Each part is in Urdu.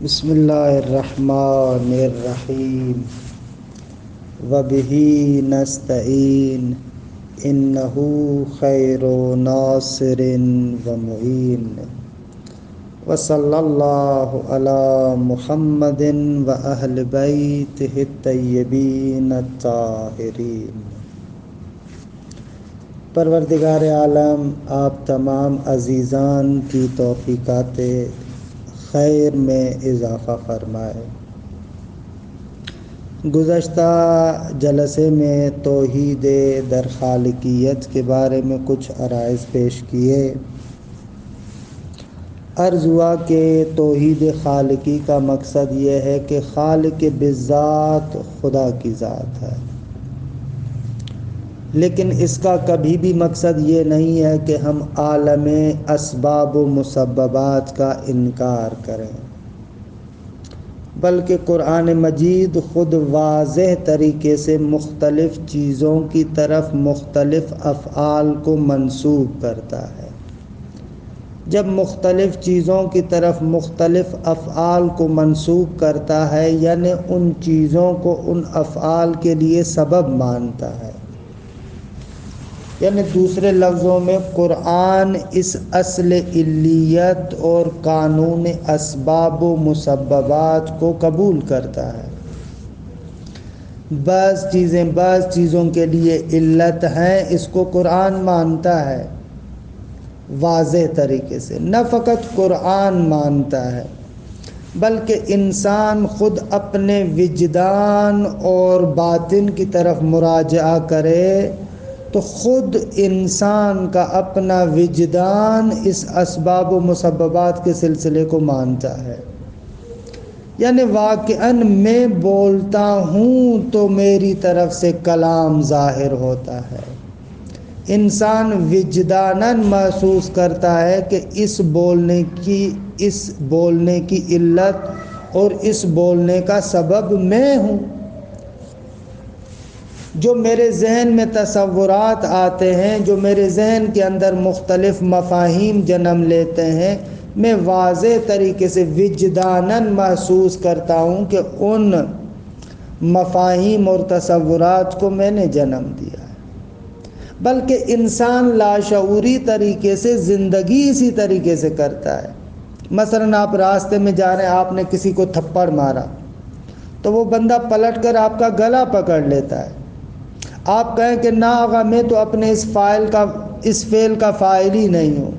بسم اللہ الرحمن الرحیم وبہ نستعین انہ خیر ناصر و معین وصلی اللہ علی محمد و اہل بیتہ الطیبین الطاہرین۔ پروردگار عالم آپ تمام عزیزان کی توفیقات خیر میں اضافہ فرمائے۔ گزشتہ جلسے میں توحید در خالقیت کے بارے میں کچھ عرائض پیش کیے۔ عرض ہوا کہ توحید خالقی کا مقصد یہ ہے کہ خالق بالذات خدا کی ذات ہے، لیکن اس کا کبھی بھی مقصد یہ نہیں ہے کہ ہم عالم اسباب و مسببات کا انکار کریں، بلکہ قرآن مجید خود واضح طریقے سے مختلف چیزوں کی طرف مختلف افعال کو منسوب کرتا ہے۔ جب مختلف چیزوں کی طرف مختلف افعال کو منسوب کرتا ہے، یعنی ان چیزوں کو ان افعال کے لیے سبب مانتا ہے، یعنی دوسرے لفظوں میں قرآن اس اصل علیت اور قانون اسباب و مسببات کو قبول کرتا ہے۔ بعض چیزوں کے لیے علت ہیں، اس کو قرآن مانتا ہے واضح طریقے سے۔ نہ فقط قرآن مانتا ہے بلکہ انسان خود اپنے وجدان اور باطن کی طرف مراجعہ کرے تو خود انسان کا اپنا وجدان اس اسباب و مسببات کے سلسلے کو مانتا ہے۔ یعنی واقعاً میں بولتا ہوں تو میری طرف سے کلام ظاہر ہوتا ہے۔ انسان وجداناً محسوس کرتا ہے کہ اس بولنے کی علت اور اس بولنے کا سبب میں ہوں۔ جو میرے ذہن میں تصورات آتے ہیں، جو میرے ذہن کے اندر مختلف مفاہیم جنم لیتے ہیں، میں واضح طریقے سے وجداناً محسوس کرتا ہوں کہ ان مفاہیم اور تصورات کو میں نے جنم دیا ہے۔ بلکہ انسان لاشعوری طریقے سے زندگی اسی طریقے سے کرتا ہے۔ مثلاً آپ راستے میں جا رہے ہیں، آپ نے کسی کو تھپڑ مارا تو وہ بندہ پلٹ کر آپ کا گلا پکڑ لیتا ہے۔ آپ کہیں کہ نہ آقا میں تو اپنے اس فعل کا فاعل ہی نہیں ہوں۔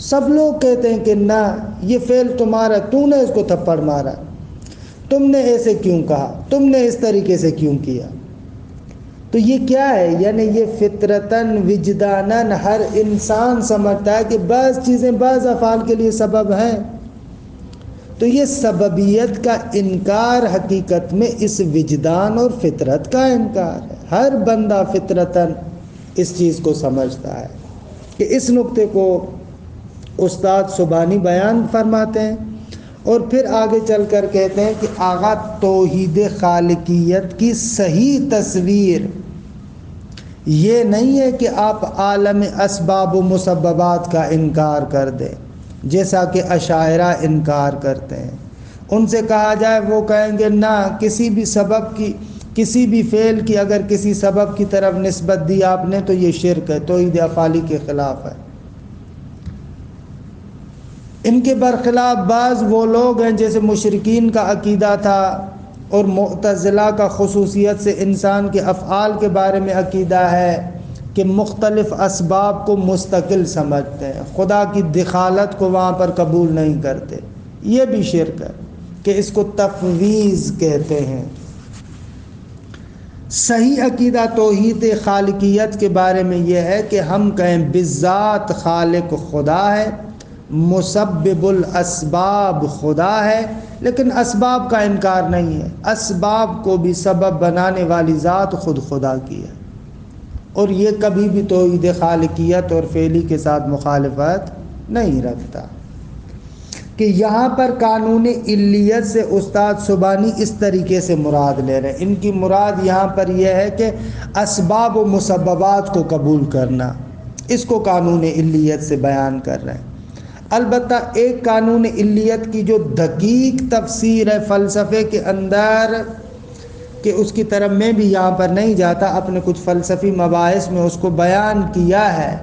سب لوگ کہتے ہیں کہ نہ، یہ فعل تمہارا، تو نے اس کو تھپڑ مارا، تم نے ایسے کیوں کہا، تم نے اس طریقے سے کیوں کیا۔ تو یہ کیا ہے؟ یعنی یہ فطرتاً وجداناً ہر انسان سمجھتا ہے کہ بعض چیزیں بعض افعال کے لیے سبب ہیں۔ تو یہ سببیت کا انکار حقیقت میں اس وجدان اور فطرت کا انکار ہے۔ ہر بندہ فطرتاً اس چیز کو سمجھتا ہے کہ اس نقطے کو استاد سبحانی بیان فرماتے ہیں اور پھر آگے چل کر کہتے ہیں کہ آغا توحید خالقیت کی صحیح تصویر یہ نہیں ہے کہ آپ عالم اسباب و مسببات کا انکار کر دیں، جیسا کہ اشاعرہ انکار کرتے ہیں۔ ان سے کہا جائے، وہ کہیں گے نہ، کسی بھی سبب کی، کسی بھی فعل کی اگر کسی سبب کی طرف نسبت دی آپ نے تو یہ شرک ہے، توحید افعالی کے خلاف ہے۔ ان کے برخلاف بعض وہ لوگ ہیں جیسے مشرکین کا عقیدہ تھا، اور معتزلہ کا خصوصیت سے انسان کے افعال کے بارے میں عقیدہ ہے کہ مختلف اسباب کو مستقل سمجھتے ہیں، خدا کی دخالت کو وہاں پر قبول نہیں کرتے۔ یہ بھی شرک ہے کہ اس کو تفویض کہتے ہیں۔ صحیح عقیدہ توحید خالقیت کے بارے میں یہ ہے کہ ہم کہیں بالذات خالق خدا ہے، مسبب الاسباب خدا ہے، لیکن اسباب کا انکار نہیں ہے۔ اسباب کو بھی سبب بنانے والی ذات خود خدا کی ہے، اور یہ کبھی بھی توحید خالقیت اور فعلی کے ساتھ مخالفت نہیں رکھتا۔ کہ یہاں پر قانون علیت سے استاد سبحانی اس طریقے سے مراد لے رہے ہیں۔ ان کی مراد یہاں پر یہ ہے کہ اسباب و مسببات کو قبول کرنا، اس کو قانون علیت سے بیان کر رہے ہیں۔ البتہ ایک قانون علیت کی جو دقیق تفسیر ہے فلسفے کے اندر، کہ اس کی طرف میں بھی یہاں پر نہیں جاتا، اپنے کچھ فلسفی مباحث میں اس کو بیان کیا ہے،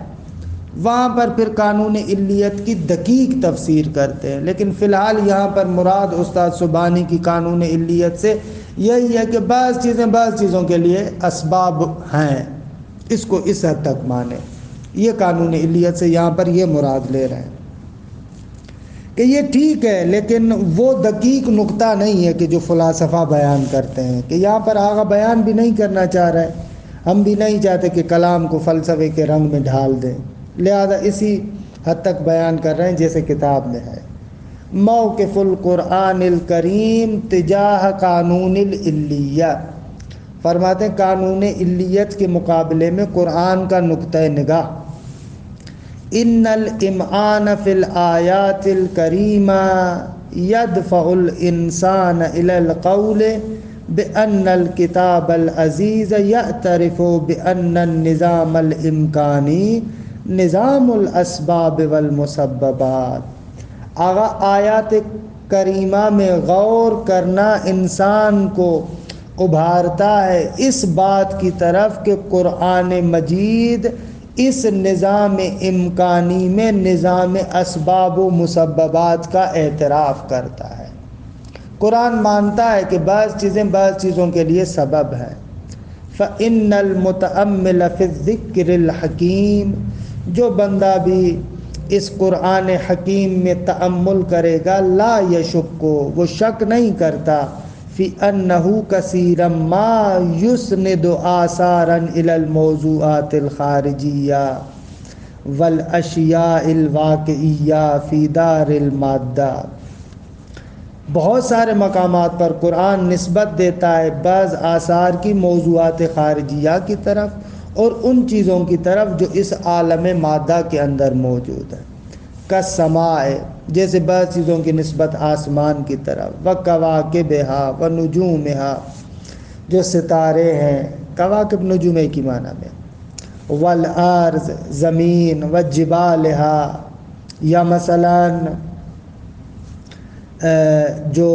وہاں پر پھر قانون علیت کی دقیق تفسیر کرتے ہیں۔ لیکن فی الحال یہاں پر مراد استاد سبحانی کی قانون علیت سے یہی ہے کہ بعض چیزوں کے لیے اسباب ہیں، اس کو اس حد تک مانے۔ یہ قانون علیت سے یہاں پر یہ مراد لے رہے ہیں کہ یہ ٹھیک ہے، لیکن وہ دقیق نقطہ نہیں ہے کہ جو فلاسفہ بیان کرتے ہیں، کہ یہاں پر آگا بیان بھی نہیں کرنا چاہ رہے، ہم بھی نہیں چاہتے کہ کلام کو فلسفے کے رنگ میں ڈھال دیں، لہذا اسی حد تک بیان کر رہے ہیں جیسے کتاب میں ہے۔ موقف القرآن الکریم تجاہ قانون العلیہ، فرماتے ہیں قانون علیت کے مقابلے میں قرآن کا نقطہ نگاہ۔ ان الامعان فی الآیات الکریمہ یدفع الانسان الی القول بأن الکتاب العزیز یعترف بأن النظام الامکانی نظام الاسباب والمسببات۔ آغا آیات کریمہ میں غور کرنا انسان کو ابھارتا ہے اس بات کی طرف کہ قرآن مجید اس نظام امکانی میں نظام اسباب و مسببات کا اعتراف کرتا ہے۔ قرآن مانتا ہے کہ بعض چیزوں کے لیے سبب ہیں۔ فإن المتأمل فی الذکر الحکیم، جو بندہ بھی اس قرآن حکیم میں تأمل کرے گا، لا یشک، وہ شک نہیں کرتا، فی انہ کثیرا ما یسند آثارا الی الموضوعات الخارجیہ والاشیاء الواقعیہ فی دار المادہ۔ بہت سارے مقامات پر قرآن نسبت دیتا ہے بعض آثار کی موضوعات خارجیہ کی طرف اور ان چیزوں کی طرف جو اس عالم مادہ کے اندر موجود ہیں، کالسماء، جیسے بعض چیزوں کی نسبت آسمان کی طرف، وکواکبہا ونجومہا، جو ستارے ہیں، کواکب نجوم کی معنی میں، والارض، زمین، وجبالہا، یا مثلاً جو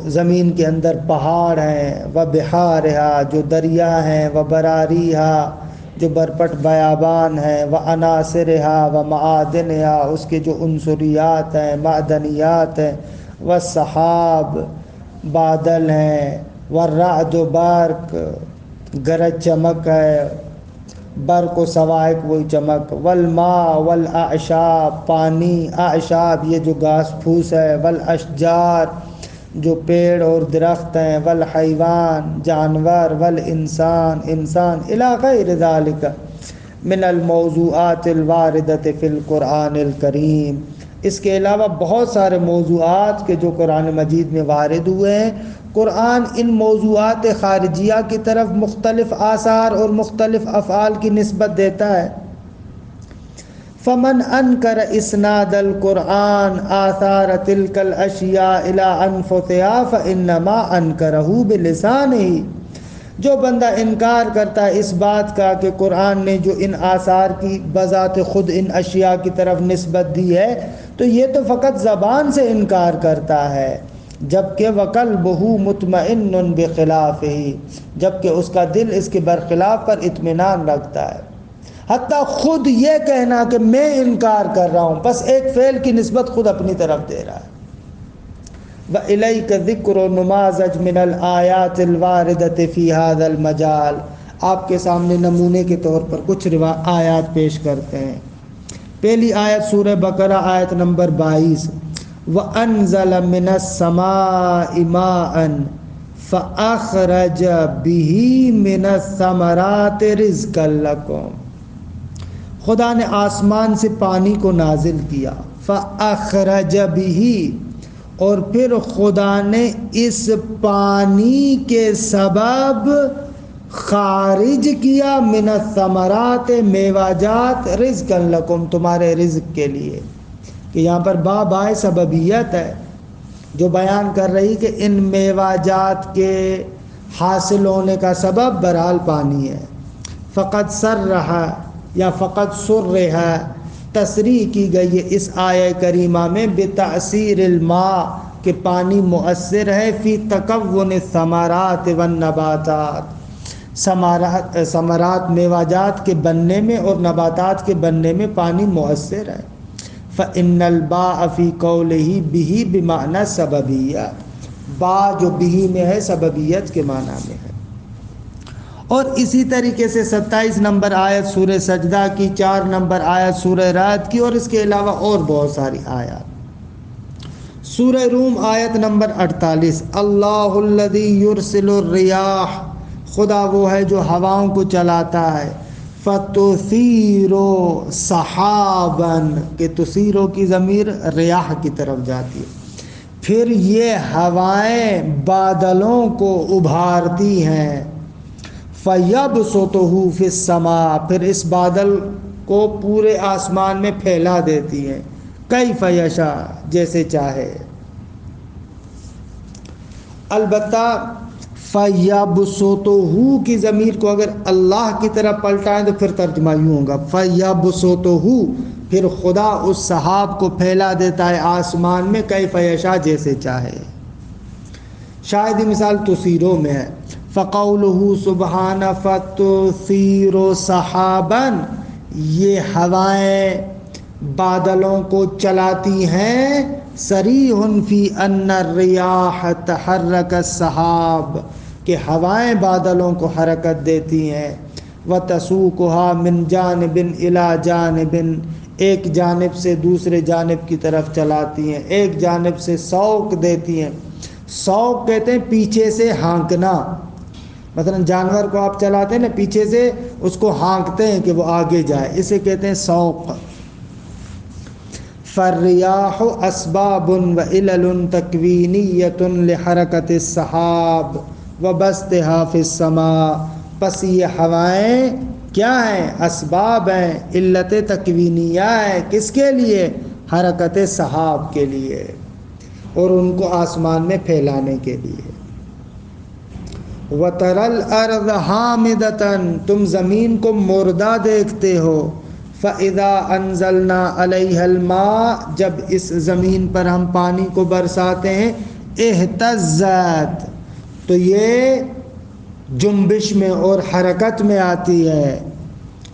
زمین کے اندر پہاڑ ہیں، وبحارہا، جو دریا ہیں، وبراریہا، جو برپٹ بیابان ہیں، وعناصرہا ومعادنہا، اس کے جو عنصریات ہیں، معدنیات ہیں، والسحاب، بادل ہیں، والرعد، برق، گرج چمک ہے، برق و صواعق وہی چمک، والماء والاعشاب، پانی، اعشاب یہ جو گھاس پھوس ہے، والاشجار جو پیڑ اور درخت ہیں، والحیوان جانور، والانسان انسان، الی غیر ذالک من الموضوعات الواردۃ فی القرآن الکریم، اس کے علاوہ بہت سارے موضوعات کے جو قرآن مجید میں وارد ہوئے ہیں۔ قرآن ان موضوعات خارجیہ کی طرف مختلف آثار اور مختلف افعال کی نسبت دیتا ہے۔ فمن انکر اسناد القرآن آثار تلک الاشیاء الی انفسہا فانما انکرہ بلسانہ، جو بندہ انکار کرتا ہے اس بات کا کہ قرآن نے جو ان آثار کی بذات خود ان اشیاء کی طرف نسبت دی ہے، تو یہ تو فقط زبان سے انکار کرتا ہے، جبکہ وقلبہ مطمئن بخلافہ، جبکہ اس کا دل اس کے برخلاف پر اطمینان رکھتا ہے۔ حتیٰ خود یہ کہنا کہ میں انکار کر رہا ہوں، بس ایک فعل کی نسبت خود اپنی طرف دے رہا ہے۔ وَإِلَيْكَ ذِكْرُ نُمَاذَجْ مِنَ الْآيَاتِ الْوَارِدَةِ فِي هَذَا الْمَجَالِ، آپ کے سامنے نمونے کے طور پر کچھ آیات پیش کرتے ہیں۔ پہلی آیت سورہ بقرہ آیت نمبر 22، وَأَنزَلَ مِنَ السَّمَاءِ مَاءً فَأَخْرَجَ بِهِ مِنَ الثَّمَرَاتِ رِزْقًا لَكُمْ، خدا نے آسمان سے پانی کو نازل کیا، فَأَخْرَجَ بِهِ، اور پھر خدا نے اس پانی کے سبب خارج کیا، من الثمرات، میوہ-جات، رزقا لکم، تمہارے رزق کے لیے، کہ یہاں پر بائے سببیت ہے جو بیان کر رہی کہ ان میوہ-جات کے حاصل ہونے کا سبب بہرحال پانی ہے۔ فقط سر رہا یا فقط سر رہا تصریح کی گئی ہے اس آیہ کریمہ میں بتأثیر الماء کہ پانی مؤثر ہے فی تکون الثمرات والنباتات، ثمرات میوہ کے بننے میں اور نباتات کے بننے میں پانی مؤثر ہے۔ فإن الباء فی قولہ بہ بمعنی سببیہ، با جو بہ میں ہے سببیت کے معنی میں ہے۔ اور اسی طریقے سے 27 نمبر آیت سورہ سجدہ کی، 4 نمبر آیت سورہ رعد کی، اور اس کے علاوہ اور بہت ساری آیات۔ سورہ روم آیت نمبر 48، اللہ الذی یرسل الریاح، خدا وہ ہے جو ہواؤں کو چلاتا ہے، فتثیر سحابا، کہ تثیرو کی ضمیر ریاح کی طرف جاتی ہے، پھر یہ ہوائیں بادلوں کو ابھارتی ہیں، فیبسطہ فی السماء، پھر اس بادل کو پورے آسمان میں پھیلا دیتی ہیں، کیف یشاء، جیسے چاہے۔ البتہ فیبسطہ کی ضمیر کو اگر اللہ کی طرف پلٹائیں تو پھر ترجمہ یوں ہوگا فیبسطہ، پھر خدا اس سحاب کو پھیلا دیتا ہے آسمان میں، کیف یشاء، جیسے چاہے۔ شاید یہ مثال تثیروں میں ہے۔ فقولہ سبحانہ فتثیر سحابا، یہ ہوائیں بادلوں کو چلاتی ہیں، صریح فی ان الریاح تحرک السحاب، کہ ہوائیں بادلوں کو حرکت دیتی ہیں، وتسوقها من جانب الی جانب، ایک جانب سے دوسرے جانب کی طرف چلاتی ہیں، ایک جانب سے سوق دیتی ہیں۔ سوق کہتے ہیں پیچھے سے ہانکنا، مثلا جانور کو آپ چلاتے ہیں نا، پیچھے سے اس کو ہانکتے ہیں کہ وہ آگے جائے، اسے کہتے ہیں سوق۔ فالریاح اسباب وعلل تکوینیۃ لحرکت السحاب وبسطها فی السماء، پس یہ ہوائیں کیا ہیں؟ اسباب ہیں، علت تکوینیہ ہے، کس کے لیے؟ حرکت سحاب کے لیے، اور ان کو آسمان میں پھیلانے کے لیے۔ وَتَرَى الْأَرْضَ حَامِدَةً، تم زمین کو مردہ دیکھتے ہو، فَإِذَا أَنزَلْنَا عَلَيْهَا الْمَاءَ، جب اس زمین پر ہم پانی کو برساتے ہیں، اہتزت، تو یہ جنبش میں اور حرکت میں آتی ہے،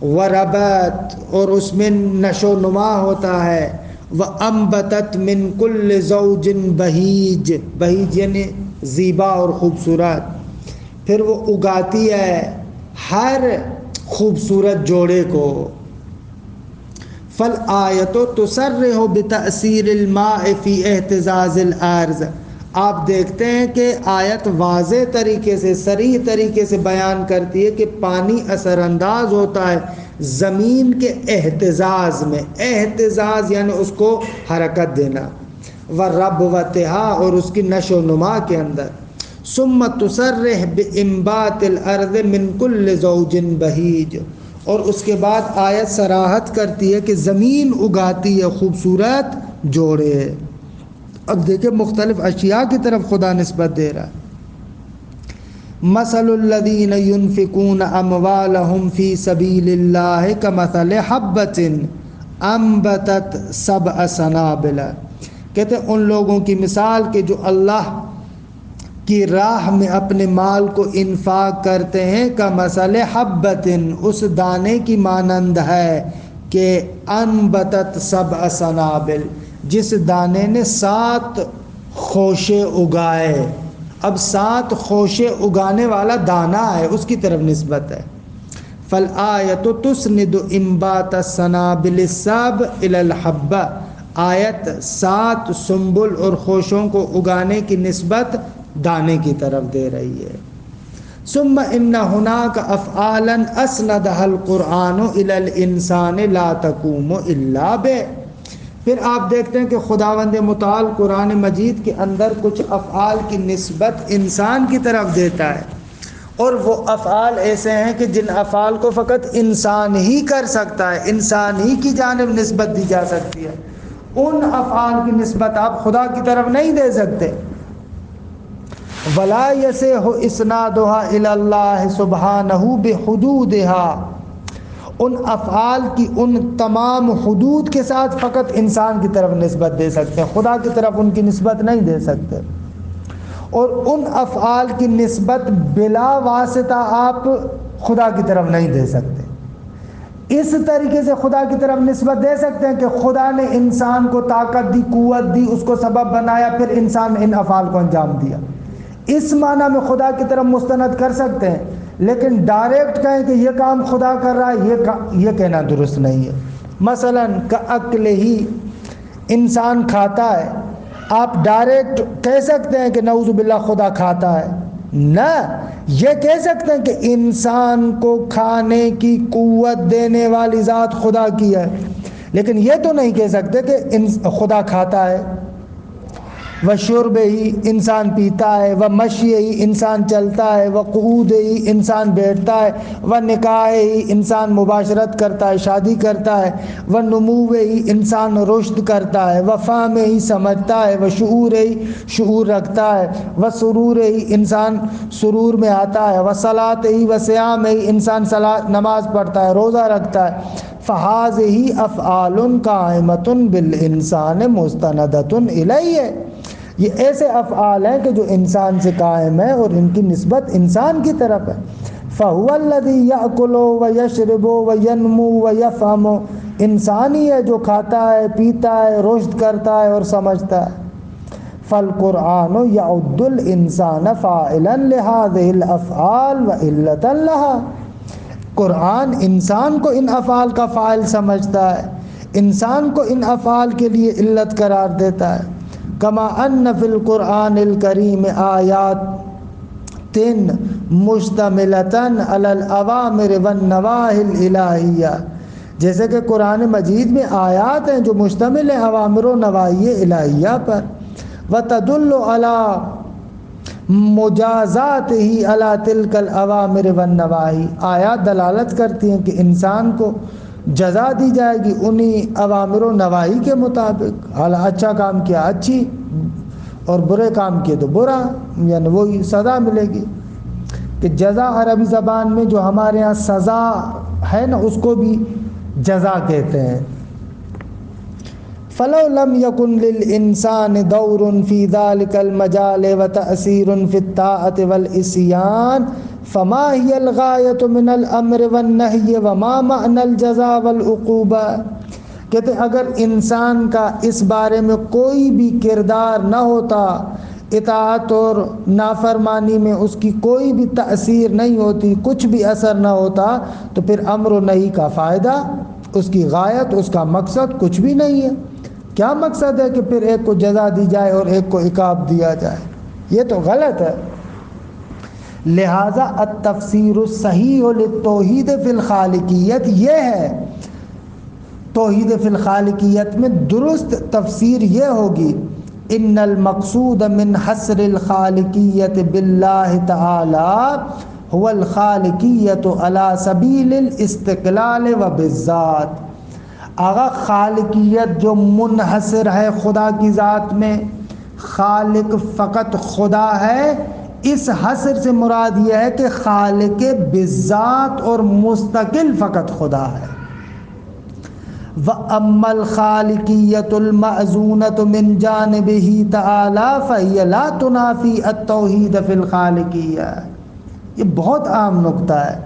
وربت، اور اس میں نشو و نما ہوتا ہے، وَأَنبَتَتْ مِنْ كُلِّ زَوْجٍ بَهِيجٍ، بہیج یعنی زیبا اور خوبصورت، پھر وہ اگاتی ہے ہر خوبصورت جوڑے کو۔ فالآیۃ تصرح بتأثیر الماء فی اہتزاز الارض، آپ دیکھتے ہیں کہ آیت واضح طریقے سے، صریح طریقے سے بیان کرتی ہے کہ پانی اثر انداز ہوتا ہے زمین کے اہتزاز میں، اہتزاز یعنی اس کو حرکت دینا، وربوتہا، اور اس کی نشو و نما کے اندر، ثم تصرح بانبات الارض من کل زوج بہیج، اور اس کے بعد آیت صراحت کرتی ہے کہ زمین اگاتی ہے خوبصورت جوڑے۔ اب دیکھیں مختلف اشیاء کی طرف خدا نسبت دے رہا ہے۔ مثل الذین ينفقون اموالهم فی سبیل اللہ کمثل حبۃ انبتت سبع سنابل، کہتے ہیں ان لوگوں کی مثال کہ جو اللہ کی راہ میں اپنے مال کو انفاق کرتے ہیں، کا مثل حبۃ، اس دانے کی مانند ہے کہ انبتت سبع سنابل، جس دانے نے 7 خوشے اگائے۔ اب 7 خوشے اگانے والا دانہ ہے، اس کی طرف نسبت ہے۔ فالآیۃ تسند انبات السنابل السبع الی الحبہ، آیت 7 سنبل اور خوشوں کو اگانے کی نسبت دانے کی طرف دے رہی ہے۔ ثم ان هناك افعالا اسندها القرآن الى الانسان لا تقوم الا به، پھر آپ دیکھتے ہیں کہ خداوند متعال قرآن مجید کے اندر کچھ افعال کی نسبت انسان کی طرف دیتا ہے، اور وہ افعال ایسے ہیں کہ جن افعال کو فقط انسان ہی کر سکتا ہے، انسان ہی کی جانب نسبت دی جا سکتی ہے، ان افعال کی نسبت آپ خدا کی طرف نہیں دے سکتے۔ ولا يصح اسنادها الى الله سبحانه بحدودها، ان افعال کی ان تمام حدود کے ساتھ فقط انسان کی طرف نسبت دے سکتے ہیں، خدا کی طرف ان کی نسبت نہیں دے سکتے۔ اور ان افعال کی نسبت بلا واسطہ آپ خدا کی طرف نہیں دے سکتے۔ اس طریقے سے خدا کی طرف نسبت دے سکتے ہیں کہ خدا نے انسان کو طاقت دی، قوت دی، اس کو سبب بنایا، پھر انسان نے ان افعال کو انجام دیا، اس معنی میں خدا کی طرف مستند کر سکتے ہیں۔ لیکن ڈائریکٹ کہیں کہ یہ کام خدا کر رہا ہے، یہ کہنا درست نہیں ہے۔ مثلا کأکل ہی، انسان کھاتا ہے، آپ ڈائریکٹ کہہ سکتے ہیں کہ نعوذ باللہ خدا کھاتا ہے؟ نہ، یہ کہہ سکتے ہیں کہ انسان کو کھانے کی قوت دینے والی ذات خدا کی ہے، لیکن یہ تو نہیں کہہ سکتے کہ خدا کھاتا ہے۔ وشرب ہی، انسان پیتا ہے، ومشی ہی، انسان چلتا ہے، وقعود ہی، انسان بیٹھتا ہے، ونکاح ہی، انسان مباشرت کرتا ہے، شادی کرتا ہے، ونمو ہی، انسان رشد کرتا ہے، وفہم ہی، سمجھتا ہے، وشعور ہی، شعور رکھتا ہے، وسرور ہی، انسان سرور میں آتا ہے، وصلاۃ ہی، وصیام ہی، انسان نماز پڑھتا ہے، روزہ رکھتا ہے۔ فَهَذِهِ أَفْعَالٌ قَائِمَةٌ بِالْإِنسَانِ مُسْتَنَدَةٌ إِلَيْهِ، یہ ایسے افعال ہیں کہ جو انسان سے قائم ہے اور ان کی نسبت انسان کی طرف ہے۔ فَهُوَ الَّذِي يَأْكُلُ وَيَشْرِبُ وَيَنْمُو وَيَفْهَمُ، انسان ہی ہے جو کھاتا ہے، پیتا ہے، رشد کرتا ہے اور سمجھتا ہے۔ فَالْقُرْآنُ يَعُدُّ الْإِنسَانَ فَاعِلًا لِهَذِهِ الْأَفْعَالِ وَإِلَّةً لَهَا، قرآن انسان کو ان افعال کا فاعل سمجھتا ہے، انسان کو ان افعال کے لیے علت قرار دیتا ہے۔ کما ان فی القرآن الکریم آیات مشتملتاً علی الاوامر والنواہی الالہیہ، جیسے کہ قرآن مجید میں آیات ہیں جو مشتمل ہیں اوامر و نواہی الہیہ پر۔ وتدل علی مجازات ہی علی تلک الاوامر والنواہی، آیات دلالت کرتی ہیں کہ انسان کو جزا دی جائے گی انہی اوامر و نواہی کے مطابق، حالا اچھا کام کیا اچھی اور برے کام کیے تو برا، یعنی وہی سزا ملے گی۔ کہ جزا عربی زبان میں جو ہمارے ہاں سزا ہے نا، اس کو بھی جزا کہتے ہیں۔ فَلَوْ لَمْ يَكُنْ لِلْإِنسَانِ دَوْرٌ فِي ذَلِكَ الْمَجَالِ وَتَأْثِيرٌ فِي الطَّاعَةِ وَالْعِصْيَانِ فما هي الغایۃ من الامر والنہی وما معنی الجزاء والعقوبہ، کہتے اگر انسان کا اس بارے میں کوئی بھی کردار نہ ہوتا، اطاعت اور نافرمانی میں اس کی کوئی بھی تأثیر نہیں ہوتی، کچھ بھی اثر نہ ہوتا، تو پھر امر و نہی کا فائدہ، اس کی غایت، اس کا مقصد کچھ بھی نہیں ہے۔ کیا مقصد ہے کہ پھر ایک کو جزا دی جائے اور ایک کو عقاب دیا جائے؟ یہ تو غلط ہے۔ لہذا التفسیر الصحیح للتوحید فی الخالقیت یہ ہے، توحید فی الخالقیت میں درست تفسیر یہ ہوگی، ان المقصود من حصر الخالقیت باللہ تعالی هو الخالقیت علی سبیل الاستقلال و بالذات، آغا خالقیت جو منحصر ہے خدا کی ذات میں، خالق فقط خدا ہے، اس حصر سے مراد یہ ہے کہ خالق بالذات اور مستقل فقط خدا ہے۔ وَأَمَّا الْخَالِقِيَّةُ الْمَأْذُونَةُ مِنْ جَانِبِهِ تَعَالَى فَهِيَ لَا تُنَافِي التَّوْحِيدَ فِي الْخَالِقِيَّةِ، یہ بہت عام نکتہ ہے۔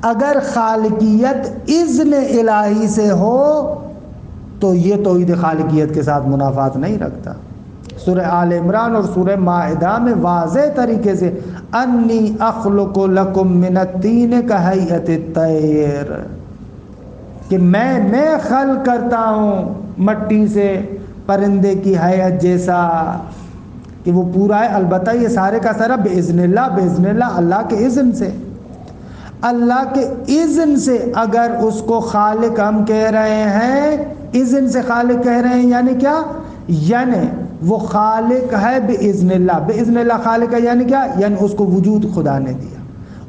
اگر خالقیت اذن الہی سے ہو تو یہ توحید خالقیت کے ساتھ منافات نہیں رکھتا۔ سورہ آل عمران اور سورہ مائدہ میں واضح طریقے سے انی اخلق لکم من الطین کہیئت الطیر، کہ میں خلق کرتا ہوں مٹی سے پرندے کی حیت جیسا، کہ وہ پورا ہے۔ البتہ یہ سارے کا سارا باذن اللہ، اللہ کے اذن سے، اللہ کے اذن سے۔ اگر اس کو خالق ہم کہہ رہے ہیں، اذن سے خالق کہہ رہے ہیں، یعنی کیا؟ یعنی وہ خالق ہے باذن اللہ، باذن اللہ خالق ہے، یعنی کیا؟ یعنی اس کو وجود خدا نے دیا،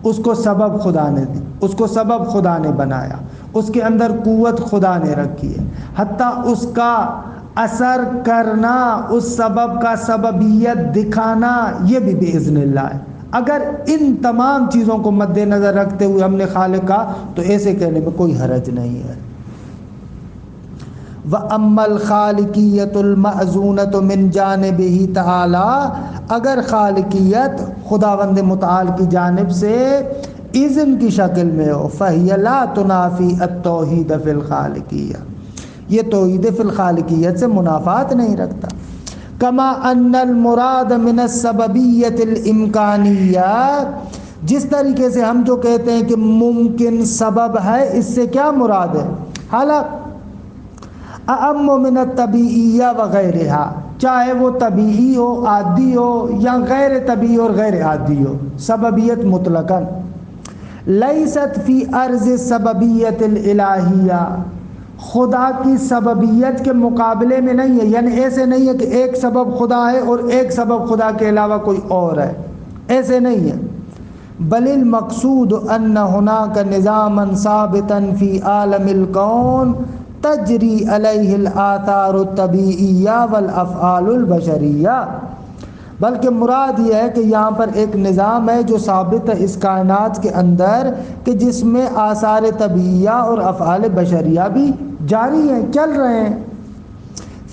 اس کو سبب خدا نے دی، اس کو سبب خدا نے بنایا، اس کے اندر قوت خدا نے رکھی ہے، حتیٰ اس کا اثر کرنا، اس سبب کا سببیت دکھانا، یہ بھی باذن اللہ ہے۔ اگر ان تمام چیزوں کو مد نظر رکھتے ہوئے ہم نے خالق کہا تو ایسے کہنے میں کوئی حرج نہیں ہے۔ وَأَمَّا الْخَالِقِيَّةُ الْمَأْذُونَةُ مِنْ جَانِبِهِ تَعَالَى، اگر خالقیت خداوند متعال کی جانب سے اذن کی شکل میں ہو، فَهِيَ لَا تُنَافِي التَّوْحِيدَ فِي الْخَالِقِيَّةِ، یہ توحید فی الخالقیت سے منافات نہیں رکھتا۔ کما ان المراد من السببیت الامکانیہ، جس طریقے سے ہم جو کہتے ہیں کہ ممکن سبب ہے، اس سے کیا مراد ہے؟ حالانکہ اعم من الطبیعیہ وغیرہا، چاہے وہ طبیعی ہو، عادی ہو، یا غیر طبیعی اور غیر عادی ہو، سببیت مطلقاً لیست فی عرض سببیت الالہیہ، خدا کی سببیت کے مقابلے میں نہیں ہے، یعنی ایسے نہیں ہے کہ ایک سبب خدا ہے اور ایک سبب خدا کے علاوہ کوئی اور ہے، ایسے نہیں ہے۔ بل المقصود ان ہناک نظاما ثابتا فی عالم الکون تجری علیہ الآثار الطبیعیہ والافعال البشریہ، بلکہ مراد یہ ہے کہ یہاں پر ایک نظام ہے جو ثابت ہے اس کائنات کے اندر، کہ جس میں آثار طبیعیہ اور افعال بشریہ بھی جاری ہیں، چل رہے ہیں۔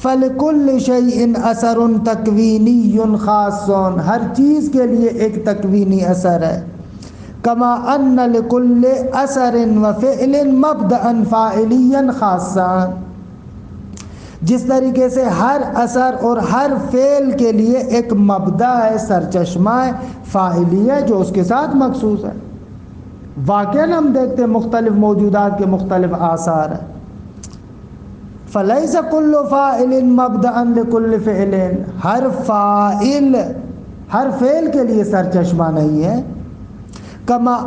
فَلِكُلِّ شَيْءٍ أَثَرٌ تَكْوِينِيٌّ خَاصٌ، ہر چیز کے لیے ایک تکوینی اثر ہے۔ کما ان لکل اثر وفعل مبدأ فاعلیا خاصا، جس طریقے سے ہر اثر اور ہر فعل کے لیے ایک مبدأ ہے، سرچشمہ ہے، فاعلی ہے جو اس کے ساتھ مخصوص ہے۔ واقعاً ہم دیکھتے ہیں مختلف موجودات کے مختلف آثار ہیں۔ فَلَيْسَ كُلُّ فَاعِلٍ مَبْدَأً لِكُلِّ فِعْلٍ، ہر فاعل ہر فعل کے لیے سرچشمہ نہیں ہے۔ کما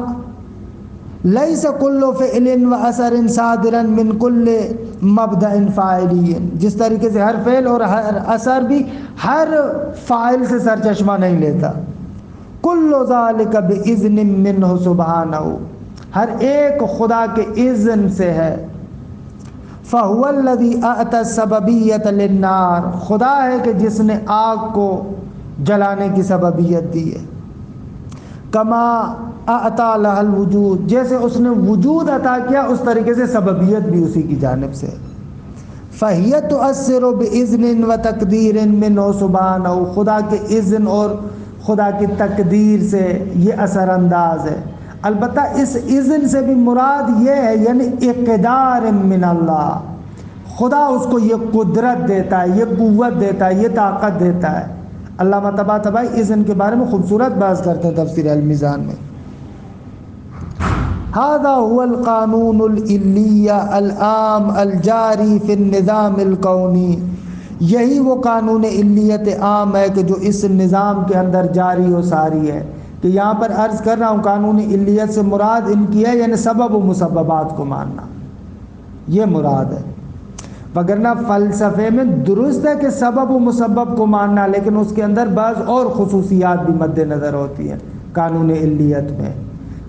لیس کل فعل و اثر صادرا من کل مبدأ فاعلی، جس طریقے سے ہر فعل اور ہر اثر بھی ہر فاعل سے سرچشمہ نہیں لیتا۔ کل ذالک باذن منہ سبحانہ، ہر ایک خدا کے اذن سے ہے۔ فہو الذی اعطى السببیۃ للنار، خدا ہے کہ جس نے آگ کو جلانے کی سببیت دی ہے۔ کما اعطى لها الوجود، جیسے اس نے وجود عطا کیا اس طریقے سے سببیت بھی اسی کی جانب سے۔ فہی تؤثر باذن وتقدیر منہ سبحانہ، خدا کے اذن اور خدا کی تقدیر سے یہ اثر انداز ہے۔ البتہ اس اذن سے بھی مراد یہ ہے یعنی اقدار من اللہ، خدا اس کو یہ قدرت دیتا ہے، یہ قوت دیتا ہے، یہ طاقت دیتا ہے۔ علامہ طباطبائی اذن کے بارے میں خوبصورت بحث کرتے ہیں تفسیر المیزان میں۔ هذا هو القانون العلی العام الجاری فی النظام الکونی، یہی وہ قانون علیت عام ہے کہ جو اس نظام کے اندر جاری و ساری ہے۔ کہ یہاں پر عرض کر رہا ہوں قانون علیت سے مراد ان کی ہے یعنی سبب و مسببات کو ماننا، یہ مراد ہے۔ وگرنہ فلسفے میں درست ہے کہ سبب و مسبب کو ماننا، لیکن اس کے اندر بعض اور خصوصیات بھی مد نظر ہوتی ہیں قانون علیت میں۔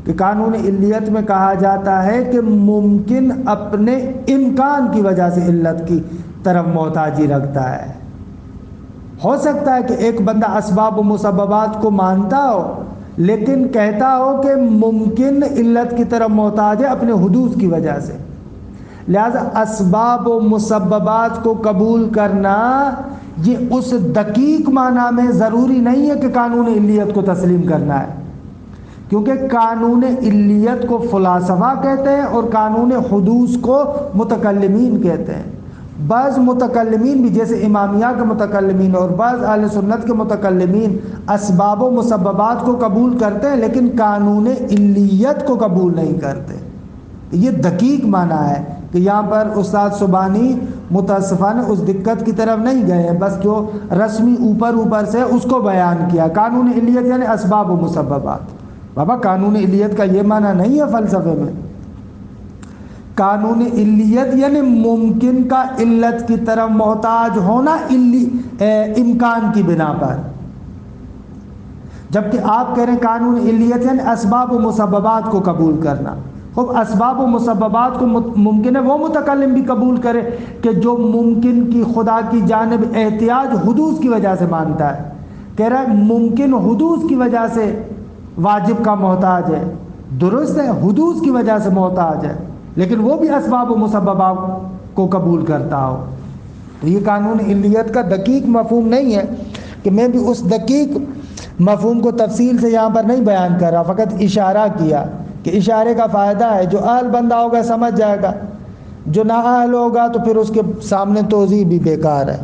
کہ قانون علیت میں کہا جاتا ہے کہ ممکن اپنے امکان کی وجہ سے علت کی طرف محتاجی رکھتا ہے۔ ہو سکتا ہے کہ ایک بندہ اسباب و مسببات کو مانتا ہو لیکن کہتا ہو کہ ممکن علت کی طرف محتاج ہے اپنے حدوث کی وجہ سے، لہذا اسباب و مسببات کو قبول کرنا یہ اس دقیق معنی میں ضروری نہیں ہے کہ قانون علیت کو تسلیم کرنا ہے، کیونکہ قانون علیت کو فلاسفہ کہتے ہیں اور قانون حدوث کو متکلمین کہتے ہیں۔ بعض متکلمین بھی جیسے امامیہ کے متکلمین اور بعض اہل سنت کے متکلمین اسباب و مسببات کو قبول کرتے ہیں لیکن قانون علیت کو قبول نہیں کرتے۔ یہ دقیق معنی ہے کہ یہاں پر استاد سبحانی متاسفانہ اس دقت کی طرف نہیں گئے ہیں، بس جو رسمی اوپر سے اس کو بیان کیا۔ قانون علیت یعنی اسباب و مسببات، بابا قانون علیت کا یہ معنی نہیں ہے فلسفے میں۔ قانون علیت یعنی ممکن کا علت کی طرف محتاج ہونا امکان کی بنا پر، جبکہ آپ کہہ رہے ہیں قانون علیت یعنی اسباب و مسببات کو قبول کرنا۔ خب اسباب و مسببات کو ممکن ہے وہ متکلم بھی قبول کرے کہ جو ممکن کی خدا کی جانب احتیاج حدوث کی وجہ سے مانتا ہے، کہہ رہا ہے ممکن حدوث کی وجہ سے واجب کا محتاج ہے، درست ہے، حدوث کی وجہ سے محتاج ہے، لیکن وہ بھی اسباب و مسببات کو قبول کرتا ہو. تو یہ قانون علیت کا دقیق مفہوم نہیں ہے کہ میں بھی اس دقیق مفہوم کو تفصیل سے یہاں پر نہیں بیان کر رہا، فقط اشارہ کیا کہ اشارے کا فائدہ ہے. جو اہل بندہ ہوگا سمجھ جائے گا، جو نا اہل ہوگا تو پھر اس کے سامنے توضیح بھی بیکار ہے.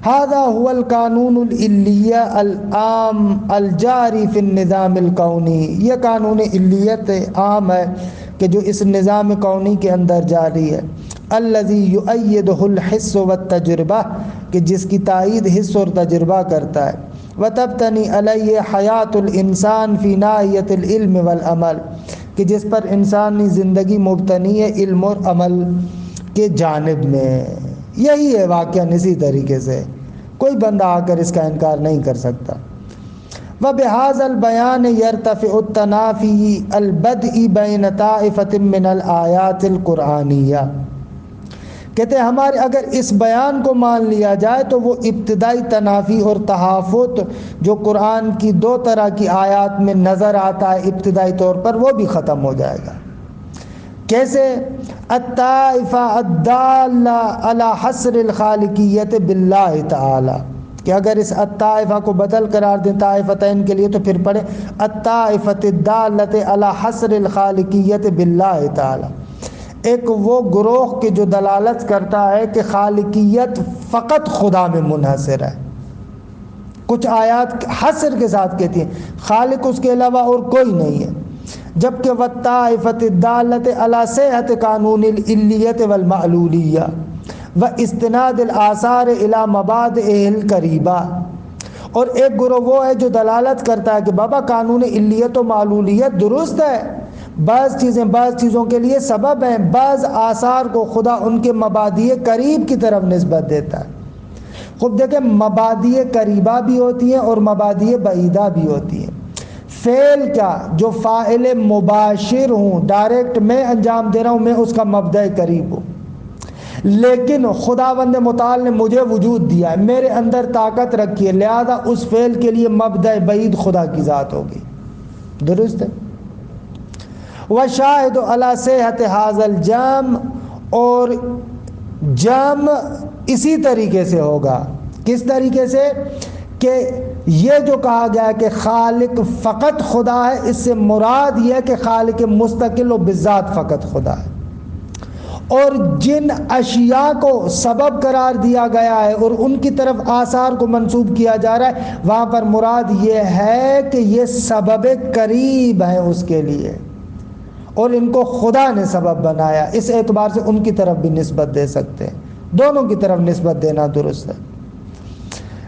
هذا هو القانون العلیہ العام الجاری فی النظام الکونی. یہ قانون علیت عام ہے کہ جو اس نظام کونی کے اندر جاری ہے. الذی یؤیدہ الحس والتجربہ، کہ جس کی تائید حس اور تجربہ کرتا ہے. وتبتنی علیہ حیات الانسان فی ناحیۃ العلم والعمل، کہ جس پر انسانی زندگی مبتنی ہے علم اور عمل کے جانب میں. یہی ہے واقعہ اسی طریقے سے کوئی بندہ آ کر اس کا انکار نہیں کر سکتا. وبهذا البیان یرتفع التنافی البدئی بین طائفۃ من الآیات القرآنیہ. کہتے ہیں ہمارے اگر اس بیان کو مان لیا جائے تو وہ ابتدائی تنافی اور تحافظ جو قرآن کی دو طرح کی آیات میں نظر آتا ہے ابتدائی طور پر، وہ بھی ختم ہو جائے گا. کیسے؟ الطائفہ الدالہ علی حصر الخالقیت باللہ تعالی، کہ اگر اس الطائفہ کو بدل قرار دیں طائفتین کے لیے تو پھر پڑھے الطائفۃ الدالۃ علی حصر الخالقیت باللہ تعالی. ایک وہ گروہ کہ جو دلالت کرتا ہے کہ خالقیت فقط خدا میں منحصر ہے. کچھ آیات حصر کے ساتھ کہتی ہیں خالق اس کے علاوہ اور کوئی نہیں ہے، جبکہ والطائفۃ الدالۃ علی صحۃ قانون العلیۃ والمعلولیہ واستناد الآثار الی مبادئہ القریبہ. اور ایک گروہ وہ ہے جو دلالت کرتا ہے کہ بابا قانون علیت و معلولیت درست ہے، بعض چیزوں کے لیے سبب ہیں، بعض آثار کو خدا ان کے مبادئ قریب کی طرف نسبت دیتا ہے. خود دیکھیں مبادئ قریبہ بھی ہوتی ہیں اور مبادئ بعیدہ بھی ہوتی ہیں. فعل کیا؟ جو فاعل مباشر ہوں، ڈائریکٹ میں انجام دے رہا ہوں، میں اس کا مبدأ قریب ہوں. لیکن خداوند متعال نے مجھے وجود دیا ہے، میرے اندر طاقت رکھی ہے، لہذا اس فعل کے لیے مبدأ بعید خدا کی ذات ہوگی. درست ہے. وشاہد علی صحت ھذا الجمع، اور جمع اسی طریقے سے ہوگا. کس طریقے سے؟ کہ یہ جو کہا گیا کہ خالق فقط خدا ہے، اس سے مراد یہ ہے کہ خالق مستقل و بذات فقط خدا ہے. اور جن اشیاء کو سبب قرار دیا گیا ہے اور ان کی طرف آثار کو منسوب کیا جا رہا ہے، وہاں پر مراد یہ ہے کہ یہ سبب قریب ہیں اس کے لیے، اور ان کو خدا نے سبب بنایا. اس اعتبار سے ان کی طرف بھی نسبت دے سکتے ہیں، دونوں کی طرف نسبت دینا درست ہے.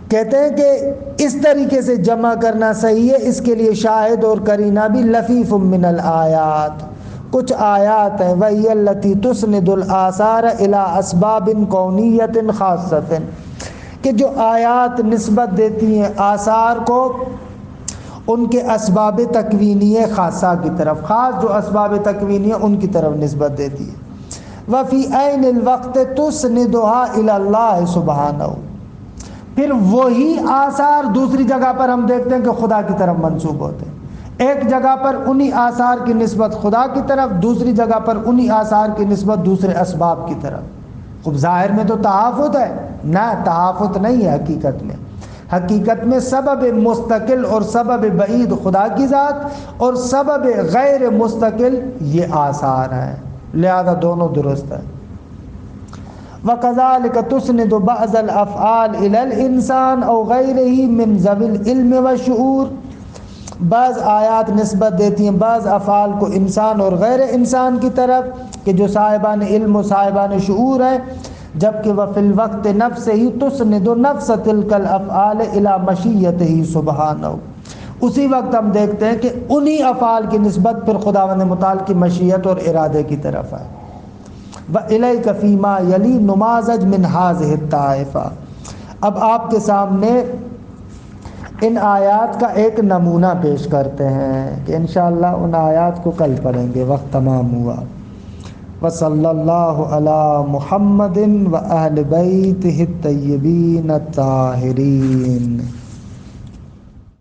کہتے ہیں کہ اس طریقے سے جمع کرنا صحیح ہے. اس کے لیے شاہد اور قرینہ بھی لفیف من الآیات، کچھ آیات ہیں وہی التی تسند الآثار الی اسباب کونیت خاصۃ، کہ جو آیات نسبت دیتی ہیں آثار کو ان کے اسباب تکوینی خاصہ کی طرف، خاص جو اسباب تکوینی ان کی طرف نسبت دیتی ہے. وفی عین الوقت تسندها الی اللہ سبحانہ، پھر وہی آثار دوسری جگہ پر ہم دیکھتے ہیں کہ خدا کی طرف منسوب ہوتے ہیں. ایک جگہ پر انہی آثار کی نسبت خدا کی طرف، دوسری جگہ پر انہی آثار کی نسبت دوسرے اسباب کی طرف. خب ظاہر میں تو تحافظ ہے، نہ تحافظ نہیں ہے. حقیقت میں سبب مستقل اور سبب بعید خدا کی ذات، اور سبب غیر مستقل یہ آثار ہیں، لہذا دونوں درست ہیں. وَكَذَلِكَ تُسْنِدُ بَعْضَ الْأَفْعَالِ إِلَى الْإِنسَانِ أَوْ غَيْرِهِ مِنْ ذَوِي الْعِلْمِ وَالشُّعُورِ. بعض آیات نسبت دیتی ہیں بعض افعال کو انسان اور غیر انسان کی طرف کہ جو صاحبان علم و صاحبان شعور ہیں، جبکہ وفی الوقت نفس ہی تسند نفس تلک الافعال الی مشیتہ سبحانہ. اسی وقت ہم دیکھتے ہیں کہ انہی افعال کی نسبت پھر خداوند متعال کی مشیت اور ارادے کی طرف ہے. وَإِلَيْكَ فِي مَا يَلِي نُمَاذَج مِنْ هَذِهِ الطَّائِفَةِ. اب آپ کے سامنے ان آیات کا ایک نمونہ پیش کرتے ہیں کہ انشاءاللہ ان آیات کو کل پڑھیں گے، وقت تمام ہوا. وصلی اللہ علی محمد و اہل بیتہ الطیبین الطاہرین.